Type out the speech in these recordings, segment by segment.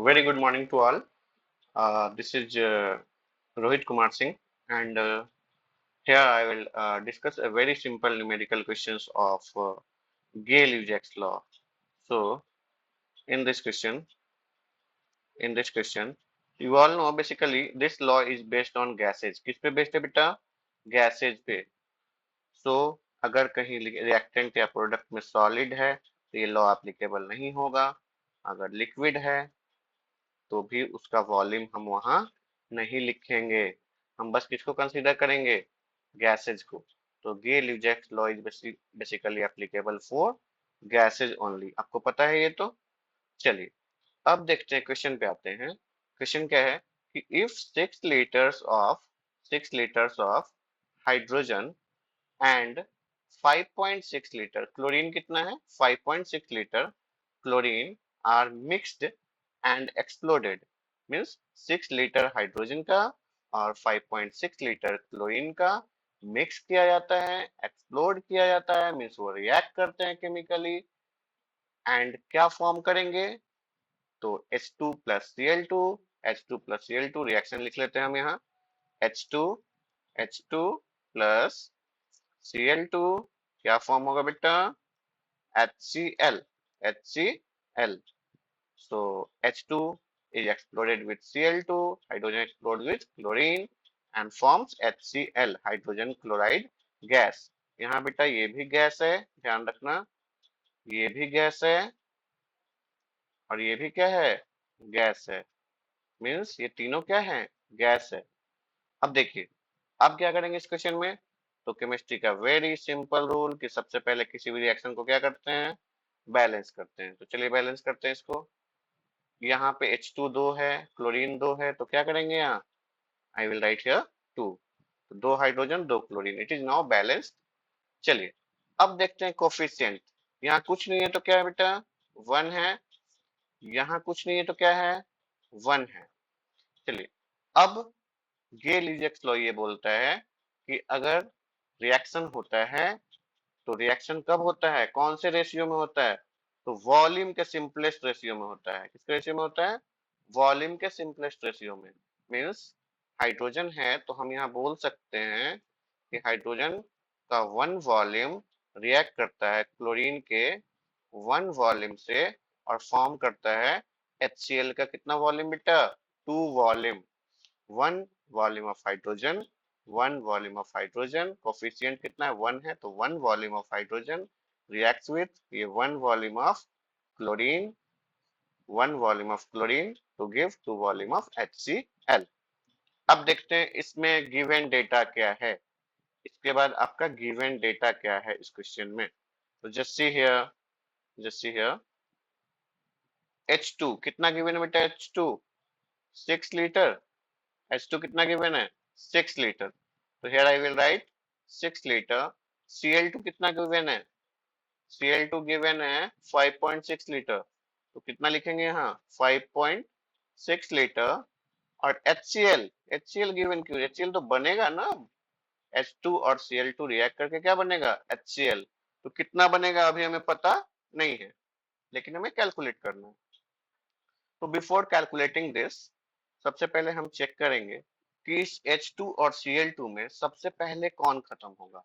very good morning to all. This is Rohit Kumar Singh, and here I will discuss a very simple numerical questions of Gay-Lussac's law. So, in this question, you all know basically this law is based on gases. किस पे based है बेटा? Gases पे. So, अगर कहीं reactant या product में solid है, तो ये law applicable नहीं होगा. अगर liquid है, तो भी उसका वॉल्यूम हम वहां नहीं लिखेंगे, हम बस किसको कंसीडर करेंगे? गैसेज को. तो Gay Lussac's law is basically applicable for gases only. आपको पता है ये तो. चलिए अब देखते हैं, क्वेश्चन पे आते हैं. क्वेश्चन क्या है कि if 6 litres of hydrogen and 5.6 litre chlorine, कितना है 5.6 litre chlorine are mixed and exploded. Means 6 litre hydrogen का और 5.6 लीटर क्लोरीन का मिक्स किया जाता है, एक्सप्लोड किया जाता है, मीन्स वो रिएक्ट करते हैं केमिकली. एंड क्या फॉर्म करेंगे? तो H2 plus Cl2, H2 plus Cl2 reaction लिख लेते हैं हम यहाँ. H2 H2 प्लस Cl2 क्या फॉर्म होगा बेटा? HCl. HCl. So H2 is exploded with Cl2, hydrogen explodes with chlorine and forms HCl, hydrogen chloride gas. यहाँ बेटा ये भी गैस है, ध्यान रखना, ये भी गैस है और ये भी क्या है? गैस है. मीन्स ये तीनों क्या है? गैस है. अब देखिए, अब क्या करेंगे इस क्वेश्चन में? तो केमिस्ट्री का वेरी सिंपल रूल कि सबसे पहले किसी भी रिएक्शन को क्या करते हैं? बैलेंस करते हैं. तो चलिए बैलेंस करते हैं इसको. यहाँ पे H2 2 है, क्लोरीन 2 है, तो क्या करेंगे यहाँ? I will write here 2. तो 2 hydrogen 2 chlorine, it is now balanced. चलिए अब देखते हैं कोफिशिएंट. यहाँ कुछ नहीं है तो क्या है बेटा? 1 है. यहाँ कुछ नहीं है तो क्या है? 1 है. चलिए अब गे-लीजेक्स लॉ ये बोलता है कि अगर रिएक्शन होता है तो रिएक्शन कब होता है, कौन से रेशियो में होता है? तो वॉल्यूम के सिंपलेस्ट रेशियो में होता है. किसके रेशियो में होता है? वॉल्यूम के सिंपलेस्ट रेशियो में. मीन्स हाइड्रोजन है तो हम यहाँ बोल सकते हैं कि हाइड्रोजन का 1 वॉल्यूम रिएक्ट करता है क्लोरीन के 1 वॉल्यूम से और फॉर्म करता है HCl का कितना वॉल्यूम बेटा? 2 volume. 1 volume of hydrogen, 1 volume of hydrogen, coefficient कितना है? 1 है, तो 1 volume of hydrogen reacts with ये 1 volume of chlorine, 1 volume of chlorine to give 2 volume of HCl. अब देखते हैं इसमें गिवन डेटा क्या है. इसके बाद आपका गिवन डेटा क्या है इस क्वेश्चन में. तो जस्ट सी हियर H2 कितना गिवन है बेटा? H2 6 litre. H2 कितना गिवन है? 6 लीटर. तो here I will write 6 litre. Cl2 कितना गिवन है? Cl2 गिवन है 5.6 लीटर. तो कितना लिखेंगे यहाँ? 5.6 लीटर. और HCl गिवन क्यों? HCl तो बनेगा ना. H2 और Cl2 रिएक्ट करके क्या बनेगा? HCl. तो कितना बनेगा अभी हमें पता नहीं है, लेकिन हमें कैलकुलेट करना है. तो बिफोर कैलकुलेटिंग दिस, सबसे पहले हम चेक करेंगे कि इस H2 और Cl2 में सबसे पहले कौन खत्म होगा.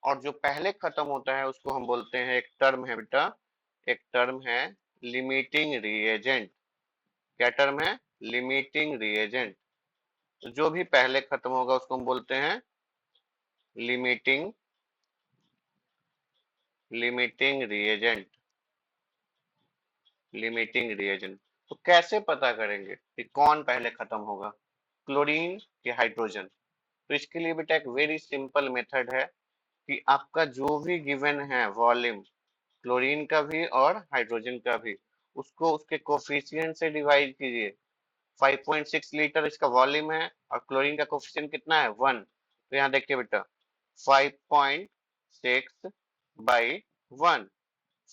और जो पहले खत्म होता है उसको हम बोलते हैं, एक टर्म है बेटा, एक टर्म है लिमिटिंग रिएजेंट. क्या टर्म है? Limiting reagent. तो जो भी पहले खत्म होगा उसको हम बोलते हैं लिमिटिंग रिएजेंट. Limiting reagent. तो कैसे पता करेंगे कि कौन पहले खत्म होगा, क्लोरीन या हाइड्रोजन? तो इसके लिए बेटा एक वेरी सिंपल मेथड है कि आपका जो भी गिवन है वॉल्यूम, क्लोरीन का भी और हाइड्रोजन का भी, उसको उसके कोफिशिएंट से डिवाइड कीजिए. 5.6 लीटर इसका वॉल्यूम है और क्लोरीन का कोफिशिएंट कितना है? 1. तो यहाँ देखिए बेटा 5.6 बाई 1,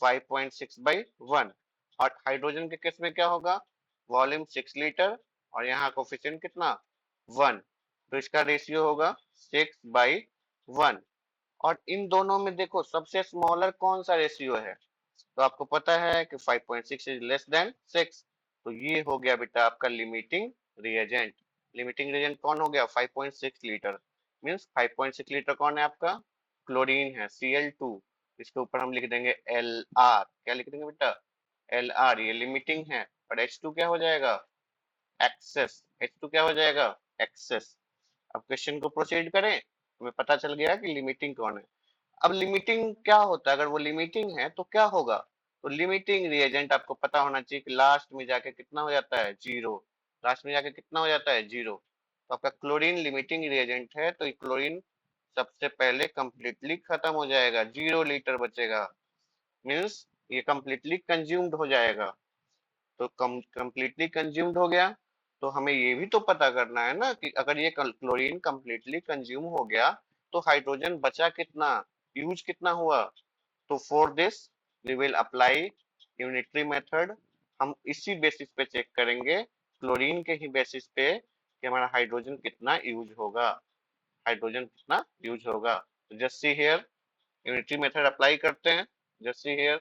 5.6 बाई 1. और हाइड्रोजन के केस में क्या होगा? वॉल्यूम 6 लीटर और यहाँ कोफिशिएंट कितना? 1. तो इसका रेशियो होगा 6 बाई 1. और इन दोनों में देखो सबसे स्मॉलर कौन सा रेशियो है? तो आपको पता है कि 5.6 इज लेस देन 6. तो ये हो गया बेटा आपका लिमिटिंग रिएजेंट। लिमिटिंग रिएजेंट कौन हो गया? 5.6 लीटर। मींस 5.6 लीटर कौन है आपका? क्लोरीन है, Cl2। इसके ऊपर हम लिख देंगे Lr। क्या लिख देंगे बेटा? Lr। ये लिमिटिंग है। और H2 क्या हो जाएगा? एक्सेस। H2 क्या हो जाएगा? एक्सेस। अब क्वेश्चन को प्रोसीड करें। हमें पता चल गया कि लिमिटिंग कौन है। अब लिमिटिंग क्या होता है? अगर वो लिमिटिंग है तो क्या होगा? तो लिमिटिंग रिएजेंट आपको पता होना चाहिए कि लास्ट में जाके कितना हो जाता है? जीरो। लास्ट में जाके कितना हो जाता है? जीरो। तो आपका क्लोरीन लिमिटिंग रिएजेंट है, तो क्लोरीन सबसे पहले कंप्लीटली खत्म हो जाएगा, 0 लीटर बचेगा। मीन्स ये कंप्लीटली कंज्यूम्ड हो जाएगा। तो कंप्लीटली कंज्यूम्ड हो गया, तो हमें ये भी तो पता करना है ना कि अगर ये क्लोरीन कंप्लीटली कंज्यूम हो गया तो हाइड्रोजन बचा कितना, यूज कितना हुआ। तो for this we will apply unitary method. हम इसी बेसिस पे चेक करेंगे, क्लोरीन के ही बेसिस पे, कि हमारा हाइड्रोजन कितना यूज होगा। हाइड्रोजन कितना यूज होगा। तो just see here, unitary method apply करते हैं। जस्ट सी हियर,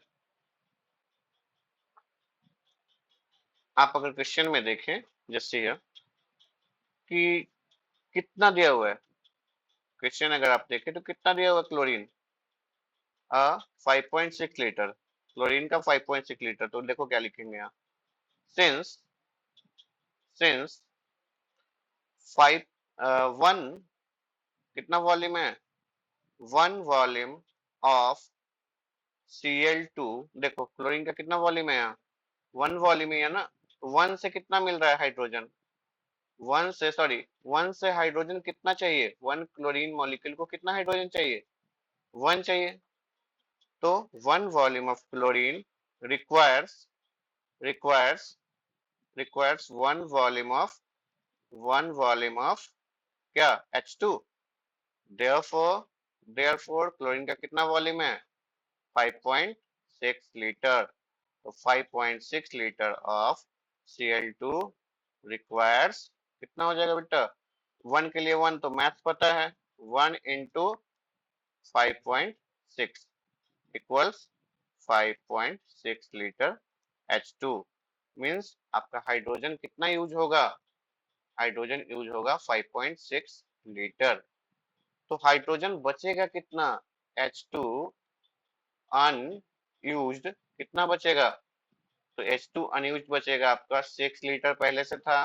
आप अगर क्वेश्चन में देखें, जस्ट सी हियर, कि कितना दिया हुआ है क्वेश्चन, अगर आप देखें तो कितना दिया हुआ क्लोरीन? 5.6 लीटर। क्लोरीन का 5.6 लीटर। तो देखो क्या लिखेंगे यहाँ। सिंस सिंस 1 कितना वॉल्यूम है? 1 वॉल्यूम ऑफ Cl2। देखो क्लोरीन का कितना वॉल्यूम है यहाँ? 1 वॉल्यूम ही है ना। तो 1 से कितना मिल रहा है हाइड्रोजन? 1 से हाइड्रोजन कितना चाहिए? 1 क्लोरीन मॉलिक्यूल को कितना हाइड्रोजन चाहिए? 1 चाहिए। तो 1 volume of chlorine requires requires requires one volume of क्या? H2। therefore क्लोरीन का कितना वॉल्यूम है? 5.6 लीटर। तो 5.6 लीटर ऑफ Cl2 requires, कितना हो जाएगा बेटा? 1 के लिए 1 तो मैथ्स पता है, 1 into 5.6 equals 5.6 litre H2। Means आपका हाइड्रोजन कितना यूज होगा? हाइड्रोजन यूज होगा 5.6 लीटर। तो हाइड्रोजन बचेगा कितना? H2 अनयूज्ड कितना बचेगा? तो H2 अनयूज्ड बचेगा आपका 6 लीटर पहले से था।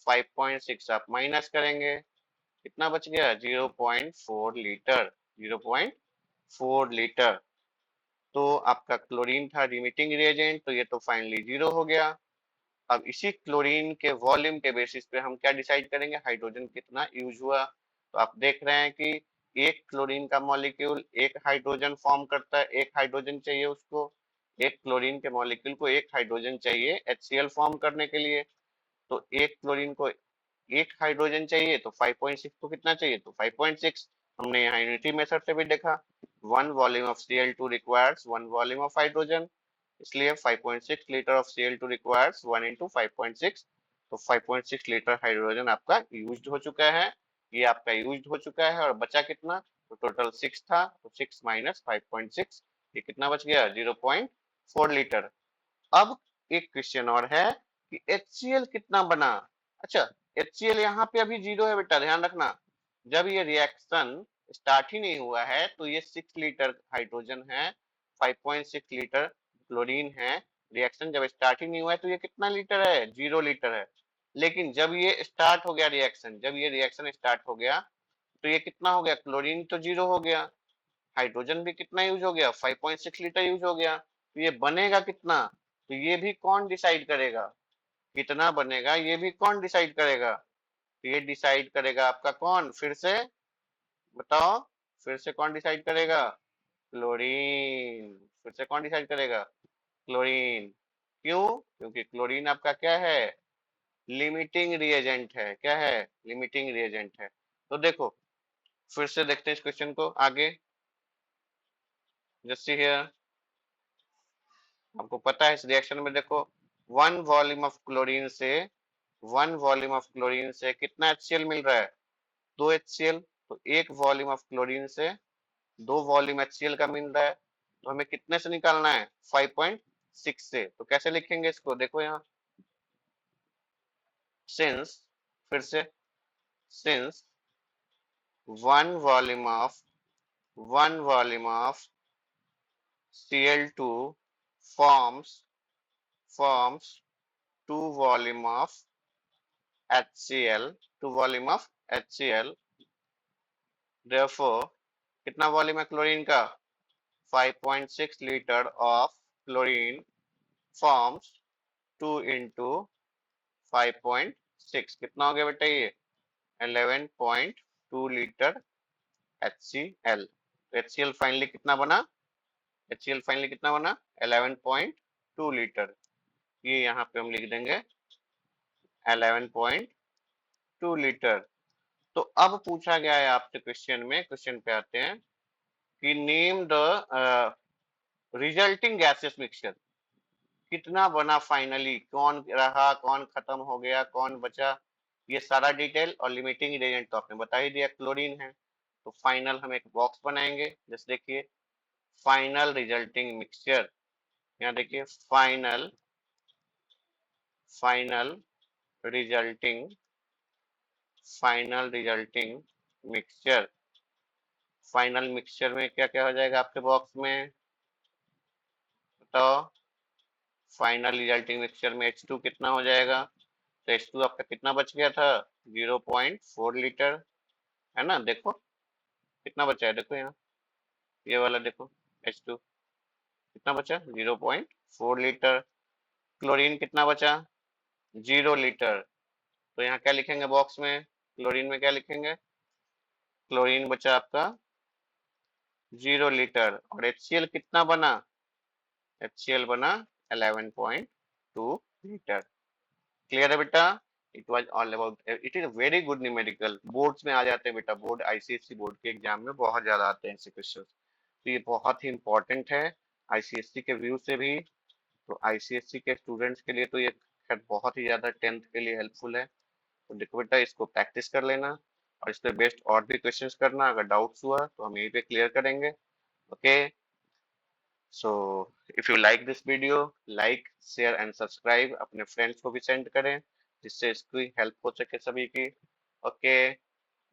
5.6 आप माइनस करेंगे, कितना बच गया? 0.4 लीटर। 0.4 लीटर। तो आपका क्लोरीन था लिमिटिंग रिएजेंट, तो ये तो फाइनली जीरो हो गया। अब इसी क्लोरीन के वॉल्यूम के बेसिस पे हम क्या डिसाइड करेंगे? हाइड्रोजन कितना यूज हुआ। तो आप देख रहे हैं कि एक क्लोरीन का मॉलिक्यूल एक हाइड्रोजन फॉर्म करता है, एक हाइड्रोजन चाहिए उसको। एक क्लोरीन के मॉलिक्यूल को एक हाइड्रोजन चाहिए HCl फॉर्म करने के लिए। तो एक क्लोरीन को एक हाइड्रोजन चाहिए, तो 5.6 को कितना चाहिए? तो 5.6। हमने यहाँ यूनिटी मेथड से भी देखा, 1 volume of Cl2 requires 1 volume of hydrogen. इसलिए 5.6 litre of Cl2 requires 1 into 5.6। तो 5.6 लीटर हाइड्रोजन आपका यूज्ड हो चुका है। ये आपका यूज्ड हो चुका है। और बचा कितना? तो टोटल 6 था, तो 6 माइनस 5.6, ये कितना बच गया? 0.4 लीटर। अब एक क्वेश्चन और है कि HCl कितना बना। अच्छा, HCl यहाँ पे अभी जीरो है बेटा, ध्यान रखना। जब ये रिएक्शन स्टार्ट ही नहीं हुआ है तो ये 6 लीटर हाइड्रोजन है, 5.6 लीटर क्लोरीन है। रिएक्शन जब स्टार्ट ही नहीं हुआ है तो ये कितना लीटर है? 0 लीटर है। लेकिन जब ये स्टार्ट हो गया रिएक्शन, जब ये रिएक्शन स्टार्ट हो गया तो ये कितना हो गया? क्लोरीन तो जीरो हो गया, हाइड्रोजन भी कितना यूज हो गया? 5.6 लीटर यूज हो गया। तो ये बनेगा कितना? तो ये भी कौन डिसाइड करेगा? कितना बनेगा ये भी कौन डिसाइड करेगा? तो ये डिसाइड करेगा आपका कौन? फिर से बताओ, फिर से कौन डिसाइड करेगा? क्लोरीन। फिर से कौन डिसाइड करेगा? क्लोरीन। क्यों? क्योंकि क्लोरीन आपका क्या है? लिमिटिंग रिएजेंट है। क्या है? लिमिटिंग रिएजेंट है। तो देखो, फिर से देखते हैं इस क्वेश्चन को आगे। जस्ट सी हियर, आपको पता है इस रिएक्शन में देखो, वन वॉल्यूम ऑफ क्लोरीन से 1 वॉल्यूम ऑफ क्लोरीन से कितना HCl मिल रहा है? 2 HCl। तो एक वॉल्यूम ऑफ क्लोरीन से 2 वॉल्यूम HCl का मिल रहा है। तो हमें कितने से निकालना है? 5.6 से। तो कैसे लिखेंगे इसको? देखो यहाँ, सिंस, फिर से since one volume of Cl2 forms forms two volume of HCl, two volume of HCl. Therefore, कितना वॉल्यूम है क्लोरीन का? 5.6 litre of chlorine forms 2 into 5.6 कितना हो गया बेटा ये? 11.2 लीटर HCl. तो HCl फाइनली कितना बना? HCl फाइनली कितना बना? 11.2 लीटर. ये यहाँ पे हम लिख देंगे 11.2 लीटर. तो अब पूछा गया है आपसे क्वेश्चन में, क्वेश्चन पे आते हैं कि name the resulting gases mixture. कितना बना फाइनली, कौन रहा, कौन खत्म हो गया, कौन बचा, ये सारा डिटेल. और लिमिटिंग एजेंट तो आपने बता ही दिया, क्लोरीन है. तो फाइनल हम एक बॉक्स बनाएंगे. जैसे देखिए फाइनल रिजल्टिंग मिक्सचर. यहाँ देखिए final final resulting final resulting mixture. Final mixture में क्या क्या हो जाएगा आपके बॉक्स में बताओ? फाइनल रिजल्टिंग मिक्सचर में H2 कितना हो जाएगा? तो H2 आपका कितना बच गया था? 0.4 लीटर, है ना. देखो कितना बचा है, देखो यहाँ ये वाला देखो. H2 कितना बचा? 0.4 लीटर. क्लोरीन कितना बचा? 0 लीटर. तो यहाँ क्या लिखेंगे बॉक्स में? क्लोरीन में क्या लिखेंगे? क्लोरीन बचा आपका 0 लीटर. और HCl कितना बना? HCl बना 11.2 लीटर. क्लियर है बेटा? It was all about, it is very good numerical. Boards में आ जाते हैं बेटा, बोर्ड आईसीएससी बोर्ड के एग्जाम में बहुत ज्यादा आते हैं ऐसे क्वेश्चन. तो ये बहुत ही इंपॉर्टेंट है आईसीएससी के व्यू से भी. तो आईसीएससी के स्टूडेंट्स के लिए तो ये खैर बहुत ही ज्यादा टेंथ के लिए हेल्पफुल है. तो देखो बेटा इसको प्रैक्टिस कर लेना और इस पे बेस्ड और भी क्वेश्चंस करना. अगर डाउट्स हुआ तो हम यहीं पे क्लियर करेंगे. Okay. So if you like this video, like share and subscribe. अपने फ्रेंड्स को भी सेंड करें जिससे इसकी हेल्प हो सके सभी की. Okay.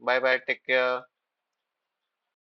Bye bye. Take care.